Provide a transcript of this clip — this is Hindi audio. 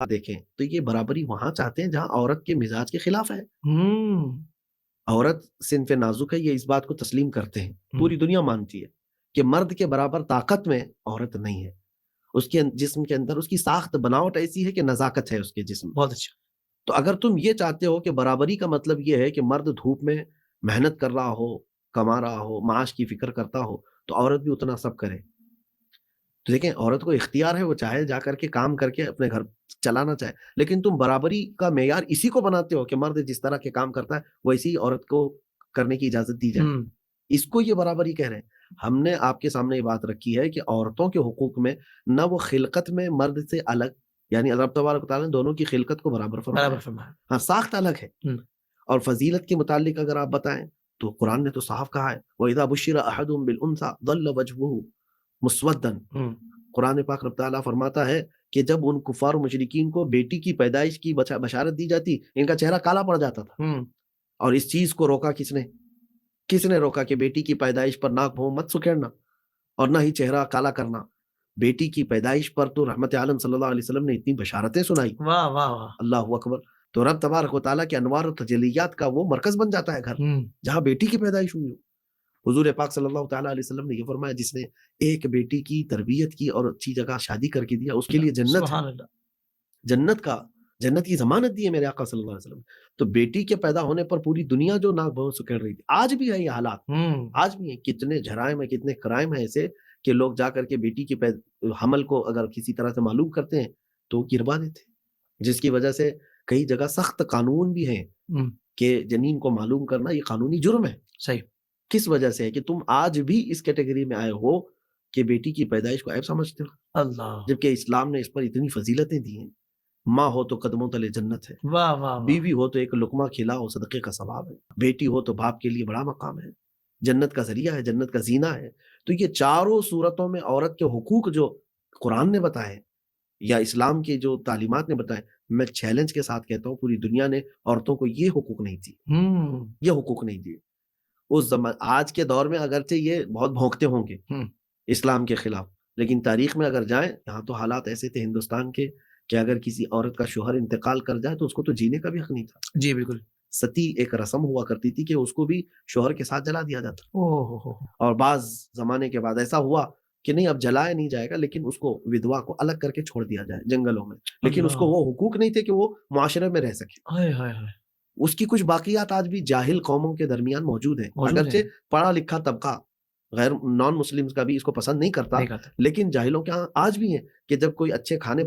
देखें तो ये बराबरी वहां चाहते हैं जहां औरत के मिजाज के खिलाफ है। हम्म। औरत सिनफ नाजुक है, ये इस बात को तस्लीम करते हैं, पूरी दुनिया मानती है कि मर्द के बराबर ताकत में औरत नहीं है। उसके जिस्म के अंदर उसकी साख्त बनावट ऐसी है कि नजाकत है उसके जिस्म। बहुत अच्छा। तो अगर तुम ये चाहते हो कि बराबरी का मतलब ये है कि मर्द धूप में मेहनत कर रहा हो, कमा रहा हो, माश की फिक्र करता हो, तो औरत भी उतना सब करे। तो देखें, औरत को इख्तियार है, वो चाहे जा करके काम करके अपने घर चलाना चाहे, लेकिन तुम बराबरी का मेयार इसी को बनाते हो कि मर्द जिस तरह के काम करता है वैसी ही औरत को करने की इजाजत दी जाए। हम्म। इसको ये बराबरी कह रहे हैं। हमने आपके सामने ये बात रखी है कि औरतों के हुकूक में न वो खिलकत में मर्द से अलग, यानी अल्लाह तबारक व तआला ने दोनों की खिलकत को बराबर फरमाया बराबर है। फरमाया। हाँ, साख्त अलग है। हम्म। और फजीलत के मुतालिक अगर आप बताएं तो कुरान ने तो साफ कहा है, वइज़ा बुश्शिरा अहदुहुम बिल उन्सा ज़ल्ल वजहुहु मुस्वद्दन। हम्म। कुरान पाक रब ताला फरमाता है कि जब उन कुफार मुशरिकीन को बेटी की पैदाइश की बशारत दी जाती, इनका चेहरा काला पड़ जाता था। हम्म। और इस चीज को रोका किसने? किसने रोका कि बेटी की पैदाइश पर नाक भौं मत सुखेड़ना और ना ही चेहरा काला करना। बेटी की पैदाइश पर तो रहमत आलम सल्लल्लाहु अलैहि वसल्लम ने इतनी बशारतें सुनाई। वाह वाह वाह। अल्लाहू अकबर। तो रब तबारक व तआला के अनवार और तजल्लियात का वो मरकज बन जाता है घर, हम्म। जहां बेटी की पैदाइश हुई हो। हुजूर पाक सल्लल्लाहु तआला अलैहि वसल्लम ने ये फरमाया, जिसने एक बेटी की तरबियत की और अच्छी जगह शादी करके दिया, उसके लिए जन्नत है। सुभान अल्लाह। जन्नत का जन्नत की ज़मानत दी है मेरे आका सल्लल्लाहु अलैहि वसल्लम। तो बेटी के पैदा होने पर पूरी दुनिया जो नाक भौं सुखेड़ रही थी, आज भी है ये हालात। हम्म। आज भी है, कितने जराइम है, कितने क्राइम है ऐसे कि लोग जा करके बेटी के हमल को अगर किसी तरह से मालूम करते हैं तो गिरवा देते हैं। जिसकी वजह से कई जगह सख्त कानून भी हैं हम्म। कि जनीन को मालूम करना ये कानूनी जुर्म है। सही। किस वजह से है कि तुम आज भी इस कैटेगरी में आए हो कि बेटी की पैदाइश को ऐब समझते हो, अल्लाह। जबकि इस्लाम ने इस पर इतनी फजीलतें दी हैं। माँ हो तो कदमों तले जन्नत है, वाह वाह वाह। बीवी हो तो एक लुकमा खिलाओ सदक़े का सवाब है, बेटी हो तो बाप के लिए बड़ा मकाम है, जन्नत का ज़रिया है, जन्नत का ज़ीना है। तो ये चारों सूरतों में औरत के हुकूक जो कुरान ने बताए या इस्लाम की जो तालीमात ने बताए, मैं चैलेंज के साथ कहता हूँ पूरी दुनिया ने औरतों को ये हुकूक नहीं दिए, हम्म। ये हुकूक नहीं दिए। उस ज़मा आज के दौर में अगरचे ये बहुत भौंकते होंगे हम्म। इस्लाम के खिलाफ, लेकिन तारीख में अगर जाएँ, यहाँ तो हालात ऐसे थे हिंदुस्तान के कि अगर किसी औरत का शौहर इंतकाल कर जाए तो उसको तो जीने का भी हक नहीं था। जी बिल्कुल। सती एक रस्म हुआ करती थी कि उसको भी शौहर के साथ जला दिया जाता। ओह हो। और बाज़ ज़माने के बाद ऐसा हुआ कि नहीं, अब जलाया नहीं जाएगा, लेकिन उसको विधवा को अलग करके छोड़ दिया जाए जंगलों में। लेकिन उसको अल्लाह। वो हुकूक नहीं थे कि वो मुआशरे में रह सके। हाय हाय हाय। उसकी कुछ बाक़ियात आज भी जाहिल कौमों के दरमियान मौजूद हैं। मौजूद है। अगरचे पढ़ा-लिखा तबक़ा गैर नॉन मुस्लिम्स का भी इसको पसंद नहीं करता, नहीं कहते। लेकिन जाहिलों के यहाँ आज भी है कि जब कोई अच्छे खाने